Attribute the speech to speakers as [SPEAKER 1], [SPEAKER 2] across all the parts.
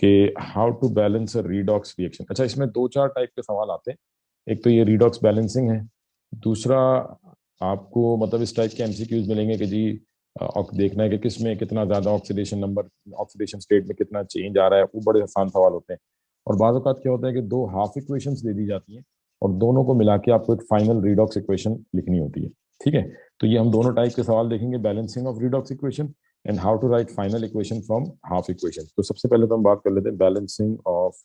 [SPEAKER 1] कि how to balance a redox reaction. अच्छा, इसमें दो चार टाइप के सवाल आते हैं। एक तो ये रीडॉक्स बैलेंसिंग है। दूसरा, आपको मतलब इस टाइप के एमसीक्यूज मिलेंगे कि जी देखना है कि किस में कितना ज्यादा ऑक्सीडेशन नंबर, ऑक्सीडेशन स्टेट में कितना चेंज आ रहा है। वो बड़े आसान सवाल होते हैं। और बाज़ औक़ात क्या होता है कि दो हाफ इक्वेशंस दे दी जाती हैं और दोनों को मिला के आपको एक फाइनल रीडॉक्स इक्वेशन लिखनी होती है। ठीक है, तो ये हम दोनों टाइप के सवाल देखेंगे, balancing of redox equation and how to write final equation from half equation. तो सबसे पहले तो हम बात कर लेते हैं बैलेंसिंग ऑफ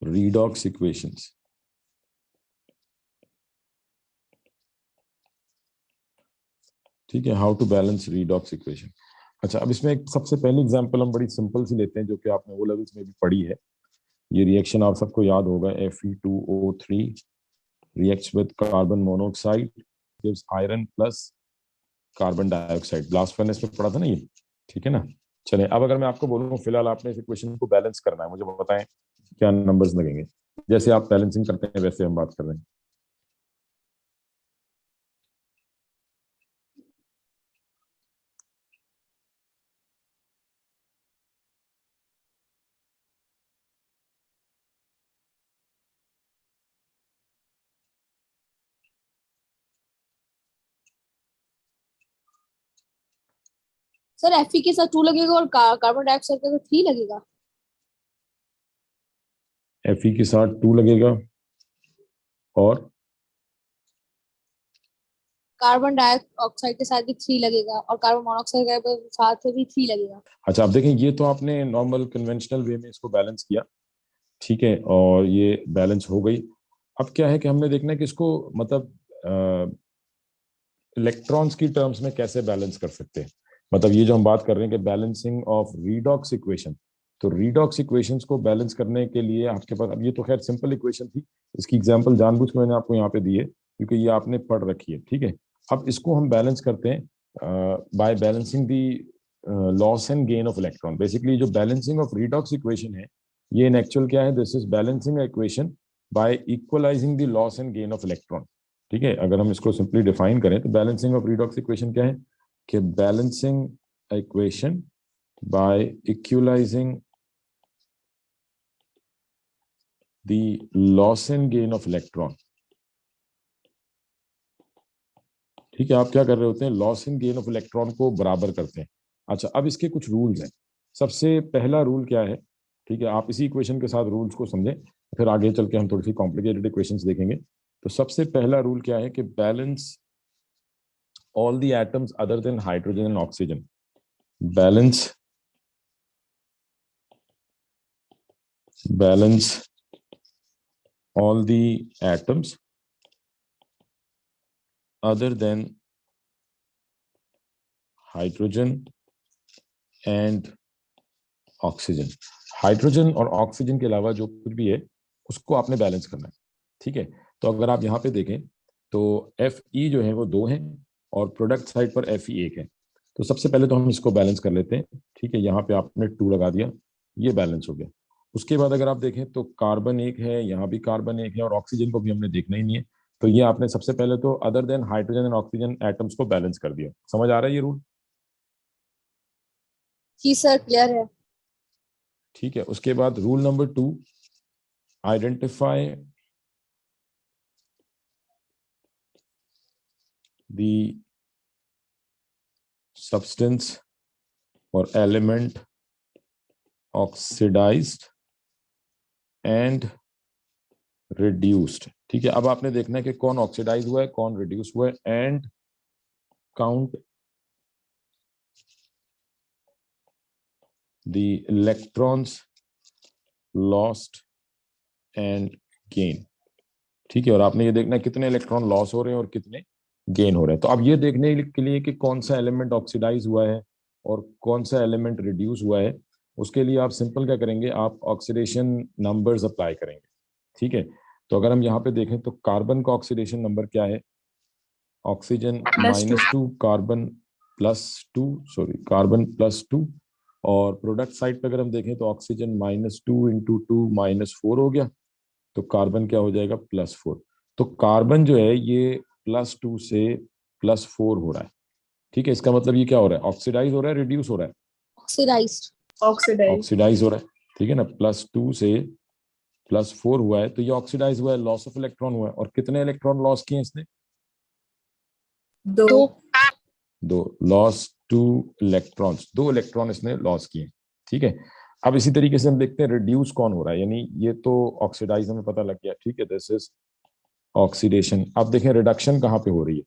[SPEAKER 1] redox equations। ठीक है, how to balance redox equation. अच्छा, अब इसमें एक सबसे पहली एग्जांपल हम बड़ी सिंपल सी लेते हैं जो कि आपने वो लेवल्स में भी पढ़ी है। ये रिएक्शन आप सबको याद होगा, Fe2O3 reacts with carbon monoxide gives iron plus carbon dioxide. Blast furnace में पढ़ा था ना ये। ठीक है ना। चलिए, अब अगर मैं आपको बोलूँ फिलहाल आपने इस इक्वेशन को बैलेंस करना है, मुझे बताएं क्या नंबर्स लगेंगे। जैसे आप बैलेंसिंग करते हैं वैसे हम बात कर रहे हैं।
[SPEAKER 2] सर Fe के साथ 2 लगेगा और कार्बन डाइऑक्साइड के साथ 3 लगेगा।
[SPEAKER 1] Fe के साथ 2 लगेगा और
[SPEAKER 2] कार्बन डाइऑक्साइड के साथ भी 3 लगेगा और कार्बन मोनोऑक्साइड के साथ भी 3 लगेगा।
[SPEAKER 1] अच्छा, आप देखें ये तो आपने नॉर्मल कन्वेंशनल वे में इसको बैलेंस किया। ठीक है, और ये बैलेंस हो गई। अब क्या है कि हमने देखना है कि इसको मतलब इलेक्ट्रॉन्स की टर्म्स में कैसे बैलेंस कर सकते हैं। मतलब ये जो हम बात कर रहे हैं कि बैलेंसिंग ऑफ रीडॉक्स इक्वेशन, तो रीडॉक्स इक्वेशंस को बैलेंस करने के लिए आपके पास, अब ये तो खैर सिंपल इक्वेशन थी, इसकी एग्जांपल जानबूझ के मैंने आपको यहाँ पे दी है क्योंकि ये आपने पढ़ रखी है। ठीक है, अब इसको हम बैलेंस करते हैं by balancing the loss and gain of electron. Basically जो बैलेंसिंग ऑफ रीडॉक्स इक्वेशन है, ये इन एक्चुअल क्या है, this is balancing equation by equalizing the loss and gain of electron. ठीक है, अगर हम इसको सिंपली डिफाइन करें तो बैलेंसिंग ऑफ रिडॉक्स इक्वेशन क्या है कि balancing equation by equalizing the loss and gain of electron. ठीक है, आप क्या कर रहे होते हैं, loss and gain of electron को बराबर करते हैं। अच्छा, अब इसके कुछ रूल्स हैं। सबसे पहला रूल क्या है, ठीक है, आप इसी इक्वेशन के साथ रूल्स को समझें, फिर आगे चल के हम थोड़ी सी कॉम्प्लिकेटेड इक्वेशंस देखेंगे। तो सबसे पहला रूल क्या है कि balance all the atoms other than hydrogen and oxygen. Balance all the atoms other than hydrogen and oxygen। Hydrogen और ऑक्सीजन के अलावा जो कुछ भी है उसको आपने बैलेंस करना है। ठीक है, तो अगर आप यहाँ पे देखें तो Fe जो है वो 2 है और प्रोडक्ट साइड पर Fe 1 है। तो सबसे पहले तो हम इसको बैलेंस कर लेते हैं। ठीक है, यहाँ पे आपने 2 लगा दिया, ये बैलेंस हो गया। उसके बाद अगर आप देखें तो कार्बन 1 है, यहाँ भी कार्बन 1 है और ऑक्सीजन को भी हमने देखना ही नहीं है। तो ये आपने सबसे पहले तो other than hydrogen and oxygen atoms को बैलेंस कर दिया। समझ आ रहा है ये रूल?
[SPEAKER 2] जी सर, क्लियर है।
[SPEAKER 1] ठीक है, उसके बाद rule number 2, identify the substance or element oxidized and reduced। ठीक है, अब आपने देखना है कि कौन ऑक्सीडाइज हुआ है कौन रिड्यूस हुआ है and count the electrons lost and gain. ठीक है, और आपने ये देखना है कितने इलेक्ट्रॉन लॉस हो रहे हैं और कितने गेन हो रहे हैं। तो अब ये देखने के लिए कि कौन सा एलिमेंट ऑक्सीडाइज हुआ है और कौन सा एलिमेंट रिड्यूस हुआ है, उसके लिए आप सिंपल क्या करेंगे, आप ऑक्सीडेशन नंबर्स अप्लाई करेंगे। ठीक है, तो अगर हम यहाँ पे देखें तो कार्बन का ऑक्सीडेशन नंबर क्या है, ऑक्सीजन -2, कार्बन +2, सॉरी कार्बन +2। और प्रोडक्ट साइड पे अगर हम देखें तो ऑक्सीजन -2 इंटू 2 -4 हो गया, तो कार्बन क्या हो जाएगा, +4। तो कार्बन जो है ये +2 से +4 हो रहा है। ठीक है, इसका मतलब ये क्या हो रहा है, ऑक्सीडाइज हो रहा है, रिड्यूस हो रहा है।
[SPEAKER 2] ऑक्सीडाइज्ड।
[SPEAKER 1] ऑक्सीडाइज हो रहा है, ठीक है ना। +2 से +4 हुआ है तो ये ऑक्सीडाइज हुआ है, लॉस ऑफ इलेक्ट्रॉन हुआ है। और कितने इलेक्ट्रॉन लॉस किए इसने?
[SPEAKER 2] 2।
[SPEAKER 1] दो। लॉस 2 इलेक्ट्रॉन्स, 2 इलेक्ट्रॉन इसने लॉस किए, ठीक है। अब इसी तरीके से हम देखते हैं रिड्यूस कौन हो रहा है, यानी ये तो ऑक्सीडाइज हमें पता लग गया, ठीक है, दिस इज ऑक्सीडेशन। अब देखें रिडक्शन कहाँ पे हो रही है।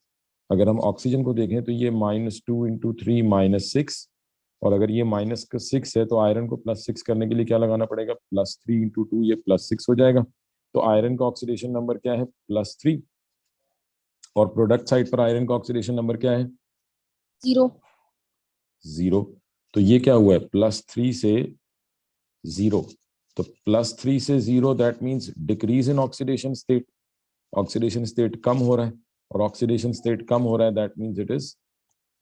[SPEAKER 1] अगर हम ऑक्सीजन को देखें तो ये -2 × 3 -6, और अगर ये -6 है तो आयरन को +6 करने के लिए क्या लगाना पड़ेगा? +3 × 2, ये +6 हो जाएगा। तो आयरन का ऑक्सीडेशन नंबर क्या है? +3। और प्रोडक्ट साइड पर आयरन का ऑक्सीडेशन नंबर क्या है?
[SPEAKER 2] 0।
[SPEAKER 1] 0। तो ये क्या हुआ है? +3 से 0। तो +3 से 0 that means decrease in oxidation state. Oxidation state कम हो रहा है, और ऑक्सीडेशन स्टेट कम हो रहा है that means it is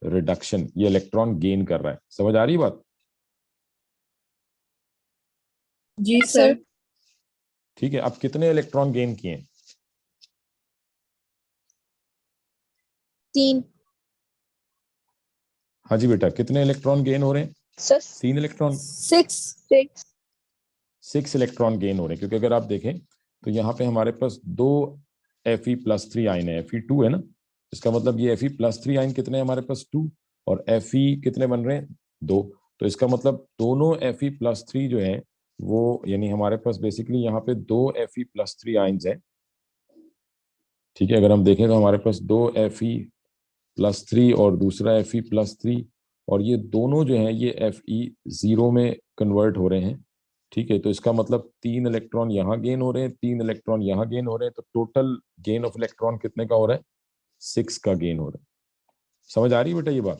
[SPEAKER 1] reduction. ये इलेक्ट्रॉन गेन कर रहा है। समझ आ रही बात?
[SPEAKER 2] जी सर।
[SPEAKER 1] ठीक है। अब कितने इलेक्ट्रॉन गेन किए?
[SPEAKER 2] 3।
[SPEAKER 1] हाँ जी बेटा, कितने इलेक्ट्रॉन गेन हो रहे हैं?
[SPEAKER 2] Sir
[SPEAKER 1] 3 electron.
[SPEAKER 2] 6।
[SPEAKER 1] 6 इलेक्ट्रॉन गेन हो रहे हैं, क्योंकि अगर आप देखें तो यहाँ पे हमारे पास 2 Fe+3 आयन है, Fe2 है ना। इसका मतलब ये Fe+3 आयन कितने हैं हमारे पास? 2। और Fe कितने बन रहे हैं? 2। तो इसका मतलब दोनों Fe+3 जो है वो, यानी हमारे पास बेसिकली यहाँ पे 2 Fe+3 आयन्स हैं, ठीक है। अगर हम देखें तो हमारे पास 2 Fe+3 और दूसरा Fe+3, और ये दोनों जो हैं ये Fe0 में कन्वर्ट हो रहे हैं, ठीक है। तो इसका मतलब 3 इलेक्ट्रॉन यहाँ गेन हो रहे हैं, 3 इलेक्ट्रॉन यहाँ गेन हो रहे हैं, तो टोटल गेन ऑफ इलेक्ट्रॉन कितने का हो रहा है? 6 का गेन हो रहा है। समझ आ रही है बेटा ये बात?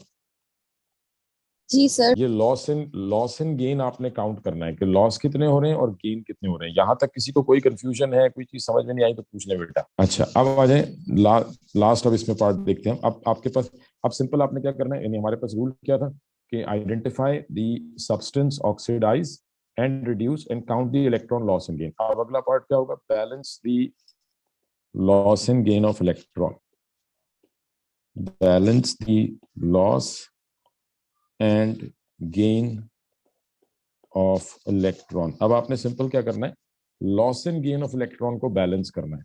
[SPEAKER 2] जी सर।
[SPEAKER 1] ये लॉस इन गेन आपने काउंट करना है कि लॉस कितने हो रहे हैं और गेन कितने हो रहे हैं। यहां तक किसी को कोई कंफ्यूजन है, कोई चीज समझ में नहीं आई तो पूछ ले बेटा। अच्छा, अब आ जाए लास्ट। अब इसमें पार्ट देखते हैं। अब आपके पास, अब सिंपल आपने क्या करना है, यानी हमारे पास रूल क्या था कि identify the substance oxidize and reduce and count the electron loss in gain. अब अगला पार्ट क्या होगा? Balance the loss in gain of electron. Balance the loss and gain of electron. अब आपने सिंपल क्या करना है? Loss and gain of electron को बैलेंस करना है,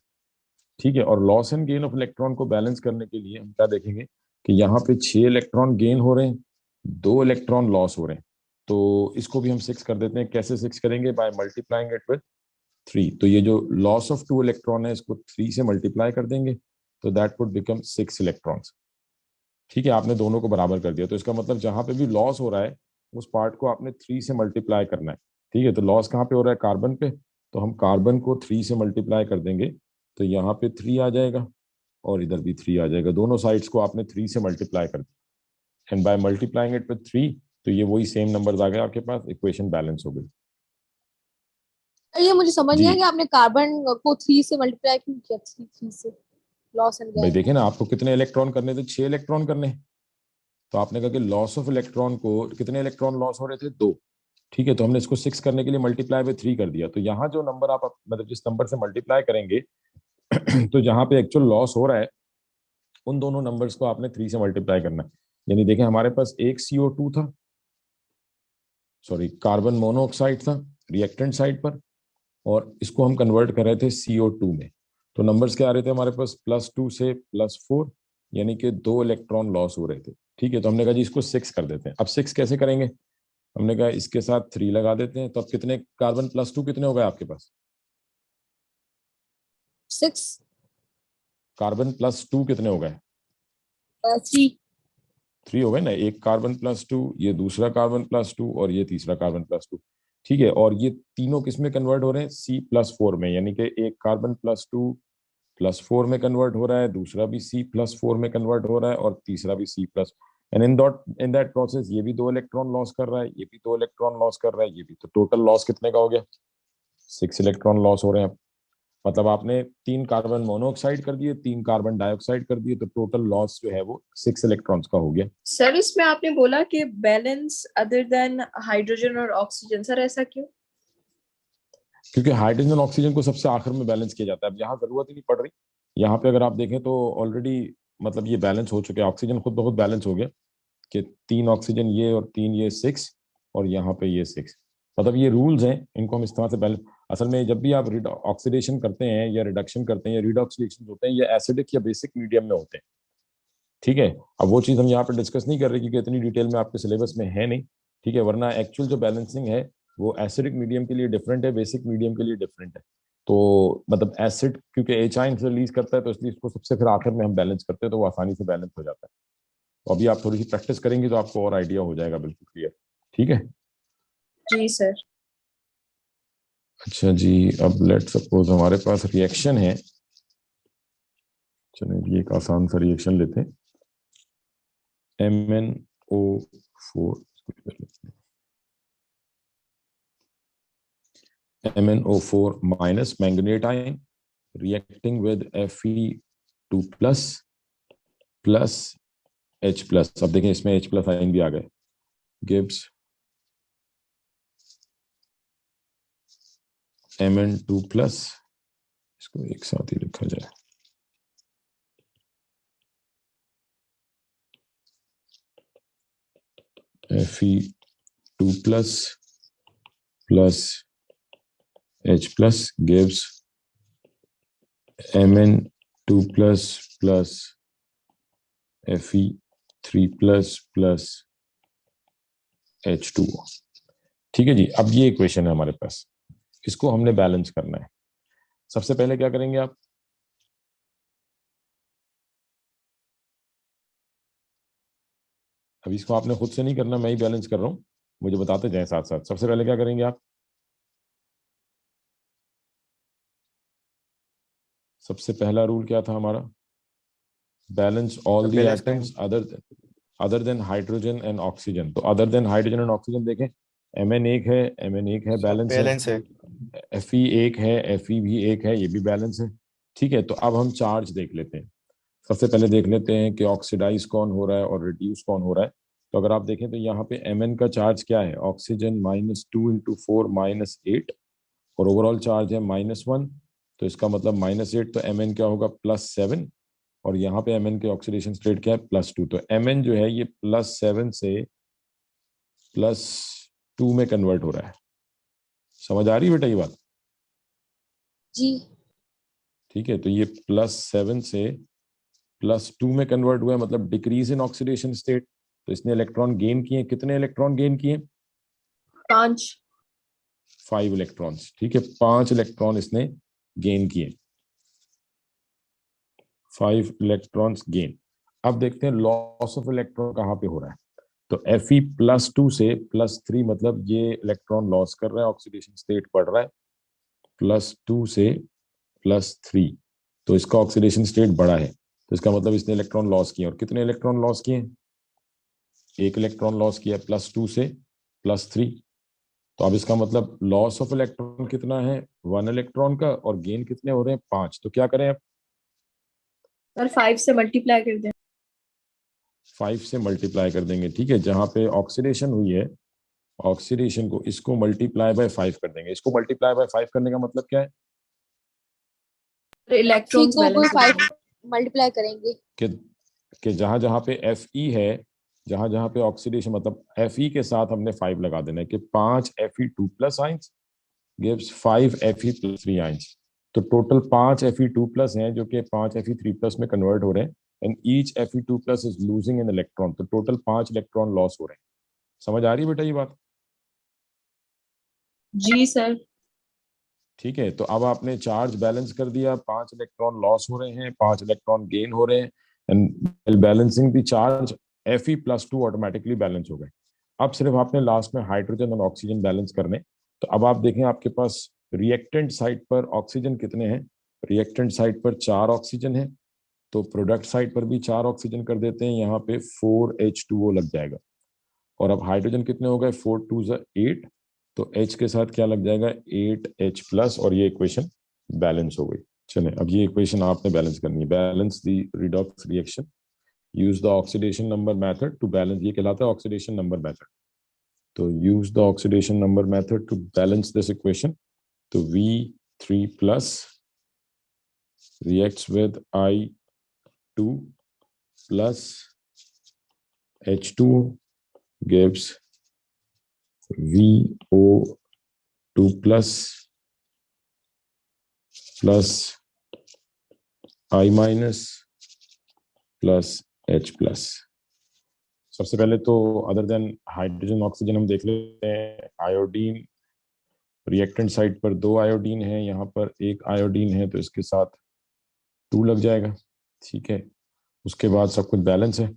[SPEAKER 1] ठीक है। और loss and gain of electron को बैलेंस करने के लिए हम क्या देखेंगे कि यहाँ पे 6 इलेक्ट्रॉन गेन हो रहे हैं, 2 इलेक्ट्रॉन लॉस हो रहे हैं। तो इसको भी हम 6 कर देते हैं। कैसे 6 करेंगे? By multiplying it with 3। तो ये जो लॉस ऑफ 2 इलेक्ट्रॉन है इसको 3 से मल्टीप्लाई कर देंगे, तो दैट वुड बिकम 6 इलेक्ट्रॉन्स, ठीक है। आपने दोनों को बराबर कर दिया, तो इसका मतलब जहां पे भी लॉस हो रहा है उस पार्ट को आपने 3 से मल्टीप्लाई करना है, ठीक है। तो लॉस कहाँ पे हो रहा है? कार्बन पे। तो हम कार्बन को 3 से मल्टीप्लाई कर देंगे, तो यहाँ पे 3 आ जाएगा और इधर भी 3 आ जाएगा। दोनों साइड्स को आपने 3 से मल्टीप्लाई कर दिया, and by multiplying it with 3, तो ये वही सेम नंबर्स आ गए आपके पास। इक्वेशन बैलेंस हो गई।
[SPEAKER 2] ये मुझे समझ
[SPEAKER 1] जी
[SPEAKER 2] नहीं आया कि आपने कार्बन को 3 से मल्टीप्लाई क्यों किया? 3 से लॉस एंड
[SPEAKER 1] भाई
[SPEAKER 2] गेन।
[SPEAKER 1] देखिए ना, आपको कितने इलेक्ट्रॉन करने थे? 6 इलेक्ट्रॉन करने। तो आपने कहा कि लॉस ऑफ इलेक्ट्रॉन को, कितने इलेक्ट्रॉन लॉस हो रहे थे? 2, ठीक है। तो हमने इसको 6 करने के लिए मल्टीप्लाई बाय 3 कर दिया। तो यहाँ जो नंबर आप मतलब जिस नंबर से मल्टीप्लाई करेंगे तो जहां पे एक्चुअल लॉस हो रहा है उन दोनों नंबर्स को आपने 3 से मल्टीप्लाई करना है। यानी देखें हमारे पास एक CO2 था, सॉरी कार्बन मोनोऑक्साइड था रिएक्टेंट साइड पर, और इसको हम कन्वर्ट कर रहे थे CO2 में। तो नंबर्स क्या आ रहे थे हमारे पास? +2 से +4, यानी कि 2 इलेक्ट्रॉन लॉस हो रहे थे, ठीक है। तो हमने कहा जी इसको 6 कर देते हैं। अब 6 कैसे करेंगे? हमने कहा इसके साथ 3 लगा देते हैं। तो अब कितने कार्बन +2 कितने हो गए आपके पास?
[SPEAKER 2] 6।
[SPEAKER 1] कार्बन +2 कितने हो गए?
[SPEAKER 2] 3।
[SPEAKER 1] 3 हो गए ना। एक कार्बन +2, ये दूसरा कार्बन +2, और ये तीसरा कार्बन +2, ठीक है। और ये तीनों किस में कन्वर्ट हो रहे हैं? C+4 में, यानी कि एक कार्बन +2 +4 में कन्वर्ट हो रहा है, दूसरा भी C+4 में कन्वर्ट हो रहा है, और तीसरा भी C+। And in that process ये भी 2 इलेक्ट्रॉन लॉस कर रहा है, ये भी 2 इलेक्ट्रॉन लॉस कर रहा है, ये भी। तो टोटल लॉस कितने का हो गया? 6 इलेक्ट्रॉन लॉस हो रहे हैं। मतलब आपने 3 कार्बन मोनोऑक्साइड कर दिए, 3 कार्बन डाइऑक्साइड कर दिए, तो टोटल लॉस जो है वो 6 इलेक्ट्रॉन्स का हो गया।
[SPEAKER 3] सर इसमें आपने बोला कि बैलेंस अदर देन हाइड्रोजन और ऑक्सीजन, सर ऐसा क्यों?
[SPEAKER 1] क्योंकि हाइड्रोजन और ऑक्सीजन को सबसे आखिर में बैलेंस किया जाता है। अब यहाँ जरूरत ही नहीं पड़ रही। यहाँ पे अगर आप देखें तो ऑलरेडी मतलब ये बैलेंस हो चुके हैं। ऑक्सीजन खुद ब खुद बैलेंस हो गया कि 3 ऑक्सीजन ये और 3 ये, 6। और यहाँ पे ये 6। मतलब ये रूल्स हैं, इनको हम इस्तेमाल से बैलेंस। असल में जब भी आप ऑक्सीडेशन करते हैं या रिडक्शन करते हैं या रिडॉक्स रिएक्शन होते हैं, ये एसिडिक या बेसिक मीडियम में होते हैं, ठीक है। अब वो चीज़ हम यहाँ पे डिस्कस नहीं कर रहे क्योंकि इतनी डिटेल में आपके सिलेबस में है नहीं, ठीक है। वरना एक्चुअल जो बैलेंसिंग है वो एसिडिक मीडियम के लिए डिफरेंट है, बेसिक मीडियम के लिए डिफरेंट है। तो मतलब एसिड क्योंकि एच आयन रिलीज करता है, तो इसलिए इसको सबसे फिर आखिर में हम बैलेंस करते हैं, तो वो आसानी से बैलेंस हो जाता है। तो अभी आप थोड़ी सी प्रैक्टिस करेंगे तो आपको और आइडिया हो जाएगा बिल्कुल क्लियर, ठीक है।
[SPEAKER 3] जी सर।
[SPEAKER 1] अच्छा जी, अब लेट सपोज हमारे पास रिएक्शन है, चलिए एक आसान सा रिएक्शन लेते हैं। MnO4 MnO4 minus manganate ion reacting with Fe2 plus H plus। अब देखें इसमें H plus आयन भी आ गए, गिव्स Mn2 plus, इसको एक साथ ही लिखा जाए, Fe2 plus H plus gives Mn2 plus Fe3 plus H2O। ठीक है जी। अब ये इक्वेशन है हमारे पास, इसको हमने बैलेंस करना है। सबसे पहले क्या करेंगे आप, अभी इसको आपने खुद से नहीं करना, मैं ही बैलेंस कर रहा हूं, मुझे बताते जाएं साथ साथ। सबसे पहले क्या करेंगे आप, सबसे पहला रूल क्या था हमारा, balance all the atoms other than hydrogen and oxygen. तो other than hydrogen and oxygen देखें, Mn एक है, बैलेंस है, Fe एक है, Fe भी एक है, ये भी बैलेंस है, ठीक है। तो अब हम चार्ज देख लेते हैं। सबसे पहले देख लेते हैं कि ऑक्सीडाइज कौन हो रहा है और रिड्यूस कौन हो रहा है। तो अगर आप देखें तो यहाँ पे Mn का चार्ज क्या है, ऑक्सीजन -2 × 4 -8, और ओवरऑल चार्ज है -1, तो इसका मतलब -8, तो Mn क्या होगा, +7, और यहाँ पे Mn के ऑक्सीडेशन स्टेट क्या है, +2। तो Mn जो है ये +7 से +2 में कन्वर्ट हो रहा है। समझ आ रही है बेटा ये बात?
[SPEAKER 2] जी।
[SPEAKER 1] ठीक है, तो ये +7 से +2 में कन्वर्ट हुआ है, मतलब डिक्रीज इन ऑक्सीडेशन स्टेट। तो इसने इलेक्ट्रॉन गेन किए, कितने इलेक्ट्रॉन गेन किए,
[SPEAKER 3] 5।
[SPEAKER 1] 5 इलेक्ट्रॉन्स, ठीक है, 5 इलेक्ट्रॉन इसने गेन किए, 5 इलेक्ट्रॉन्स गेन। अब देखते हैं लॉस ऑफ इलेक्ट्रॉन कहाँ पे हो रहा है। तो Fe+2 से +3, मतलब ये इलेक्ट्रॉन लॉस कर रहा है, ऑक्सीडेशन स्टेट बढ़ रहा है, +2 से +3, तो इसका ऑक्सीडेशन स्टेट बढ़ा है, तो इसका मतलब इसने इलेक्ट्रॉन लॉस किए। और कितने इलेक्ट्रॉन लॉस किए, एक इलेक्ट्रॉन लॉस किया +2 से +3। तो अब इसका मतलब लॉस ऑफ इलेक्ट्रॉन कितना है, 1 इलेक्ट्रॉन का, और गेन कितने हो रहे हैं, 5। तो क्या करें अब,
[SPEAKER 3] और 5 से मल्टीप्लाई कर दें।
[SPEAKER 1] 5 से मल्टीप्लाई कर देंगे, ठीक है। जहां पे ऑक्सीडेशन हुई है, ऑक्सीडेशन को, इसको मल्टीप्लाई बाय 5 कर देंगे। इसको मल्टीप्लाई बाय 5 करने का मतलब क्या है,
[SPEAKER 3] तो इलेक्ट्रॉन्स
[SPEAKER 2] को
[SPEAKER 3] बैलेंस हो
[SPEAKER 2] 5
[SPEAKER 3] जाएंगे।
[SPEAKER 2] मल्टीप्लाई करेंगे।
[SPEAKER 1] कि कि जहां जहां पे Fe है, जहां जहां पे ऑक्सीडेशन, मतलब Fe के साथ हमने 5 लगा देना है, कि 5 Fe2+ ions gives 5 Fe+3 ions. तो टोटल 5 Fe2+ हैं जो कि 5 Fe3+ में कन्वर्ट हो रहे हैं, and each Fe2+ is losing an electron. तो टोटल 5 इलेक्ट्रॉन लॉस हो रहे हैं। समझ आ रही है बेटा ये बात?
[SPEAKER 3] जी सर।
[SPEAKER 1] ठीक है, तो अब आपने चार्ज बैलेंस कर दिया, 5 इलेक्ट्रॉन लॉस हो रहे हैं, 5 इलेक्ट्रॉन गेन हो रहे हैं, and balancing the charge Fe+2 automatically balance हो गए। अब सिर्फ आपने लास्ट में हाइड्रोजन और ऑक्सीजन बैलेंस करने। तो अब आप देखें आपके पास रिएक्टेंट साइड पर ऑक्सीजन कितने हैं, रिएक्टेंट साइड पर 4 ऑक्सीजन है, तो प्रोडक्ट साइड पर भी 4 ऑक्सीजन कर देते हैं, यहाँ पे 4H2O लग जाएगा। और अब हाइड्रोजन कितने हो गए, 4 2 8, तो H के साथ क्या लग जाएगा, 8H+, और ये इक्वेशन बैलेंस हो गई। चलें, अब ये इक्वेशन आपने बैलेंस करनी है, balance the redox reaction, use the oxidation number method to balance, ये कहलाता है ऑक्सीडेशन नंबर मेथड। तो use the oxidation number method to balance this equation. तो V3+ reacts with I2 plus H2 gives VO2 plus I minus plus H plus. सबसे पहले तो other than hydrogen oxygen हम देख लेते हैं। आयोडीन रिएक्टेंट साइड पर 2 आयोडीन है, यहाँ पर 1 आयोडीन है, तो इसके साथ 2 लग जाएगा। ठीक है, उसके बाद सब कुछ बैलेंस है।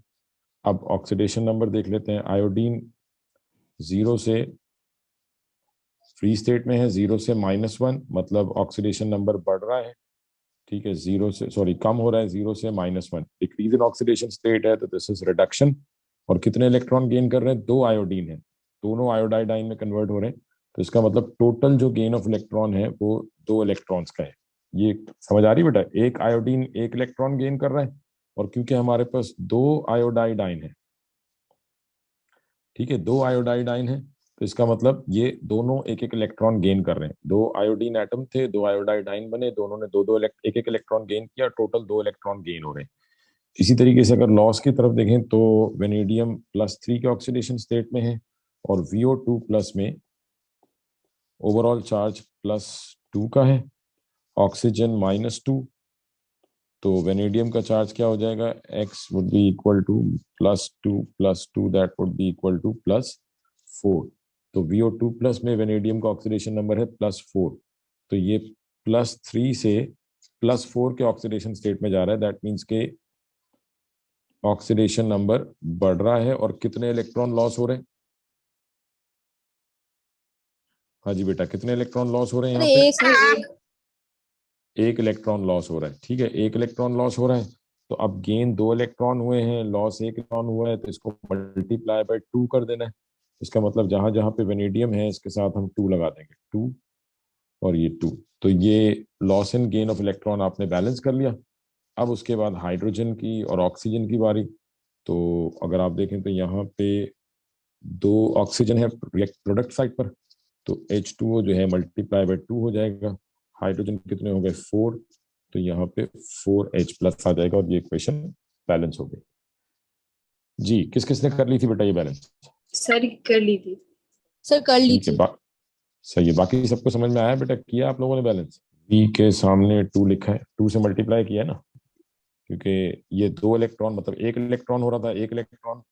[SPEAKER 1] अब ऑक्सीडेशन नंबर देख लेते हैं। आयोडीन 0 से फ्री स्टेट में है, 0 से -1, मतलब ऑक्सीडेशन नंबर बढ़ रहा है। ठीक है, 0 से कम हो रहा है, 0 से -1। डिक्रीज इन ऑक्सीडेशन स्टेट है तो दिस इज रिडक्शन। और कितने इलेक्ट्रॉन गेन कर रहे हैं? 2 आयोडीन है, दोनों आयोडाइड आयन में कन्वर्ट हो रहे हैं, तो इसका मतलब टोटल जो गेन ऑफ इलेक्ट्रॉन है वो 2 इलेक्ट्रॉन्स का है। ये समझ आ रही बेटा? एक आयोडीन 1 इलेक्ट्रॉन गेन कर रहा है, और क्योंकि हमारे पास 2 आयोडाइड आयन है, ठीक है, 2 आयोडाइड आयन है, तो इसका मतलब ये दोनों 1-1 इलेक्ट्रॉन गेन कर रहे हैं। 2 आयोडीन एटम थे, 2 आयोडाइड आयन बने, दोनों ने 2-2 1-1 इलेक्ट्रॉन गेन किया, टोटल 2 इलेक्ट्रॉन गेन हो रहे हैं। इसी तरीके से अगर लॉस की तरफ देखें तो वेनेडियम +3 के ऑक्सीडेशन स्टेट में है, और VO2 प्लस में ओवरऑल चार्ज +2 का है, ऑक्सीजन -2, तो वेनेडियम का चार्ज क्या हो जाएगा? X would be equal to +2 that would be equal to +4। तो VO2 प्लस में वेनेडियम का ऑक्सीडेशन नंबर है +4, तो ये +3 से +4 के ऑक्सीडेशन स्टेट में जा रहा है। दैट मीन्स के ऑक्सीडेशन नंबर बढ़ रहा है, और कितने इलेक्ट्रॉन लॉस हो रहे हैं? हाँ जी बेटा, कितने इलेक्ट्रॉन लॉस हो रहे हैं यहाँ पे? एक इलेक्ट्रॉन लॉस हो रहा है। ठीक है, 1 इलेक्ट्रॉन लॉस हो रहा है, तो अब गेन 2 इलेक्ट्रॉन हुए हैं, लॉस 1 इलेक्ट्रॉन हुआ है, तो इसको मल्टीप्लाई बाय 2 कर देना है। इसका मतलब जहां जहां पे वेनेडियम है इसके साथ हम 2 लगा देंगे, 2 और ये 2। तो ये loss and gain of electron आपने बैलेंस कर लिया। अब उसके बाद हाइड्रोजन की और ऑक्सीजन की बारी। तो अगर आप देखें तो यहाँ पे 2 ऑक्सीजन है प्रोडक्ट साइड पर, तो H2O जो है मल्टीप्लाई बाय 2 हो जाएगा। हाइड्रोजन कितने हो गए? 4, तो यहाँ पे 4H+ आ जाएगा, और ये इक्वेशन बैलेंस हो गई। जी, किस किसने कर ली थी बेटा ये बैलेंस?
[SPEAKER 3] सर कर ली थी।
[SPEAKER 2] सर कर ली
[SPEAKER 1] ठीक है,
[SPEAKER 2] थी।
[SPEAKER 1] सही है। बाकी सबको समझ में आया बेटा? किया आप लोगों ने बैलेंस? बी के सामने 2 लिखा है, 2 से मल्टीप्लाई किया ना, क्योंकि ये 2 इलेक्ट्रॉन मतलब 1 इलेक्ट्रॉन हो रहा था, 1 इलेक्ट्रॉन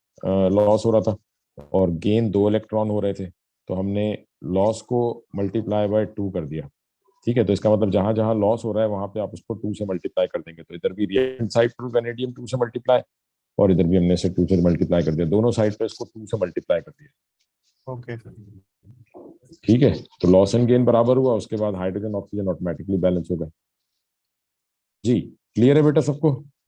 [SPEAKER 1] लॉस हो रहा था, और गेन 2 इलेक्ट्रॉन हो रहे थे, तो हमने लॉस को मल्टीप्लाई बाय 2 कर दिया। ठीक है, तो इसका मतलब जहां जहां लॉस हो रहा है वहां पे आप उसको 2 से मल्टीप्लाई कर देंगे, तो इधर भी रिएक्टेंट साइड पर वेनेडियम 2 से मल्टीप्लाई, और इधर भी हमने इसे 2 से मल्टीप्लाई कर दिया, दोनों साइड पे इसको 2 से मल्टीप्लाई कर दिया।
[SPEAKER 4] Okay sir.
[SPEAKER 1] ठीक है, तो लॉस एंड गेन बराबर हुआ, उसके बाद हाइड्रोजन ऑक्सीजन ऑटोमेटिकली बैलेंस हो गए। जी, क्लियर है बेटा सबको?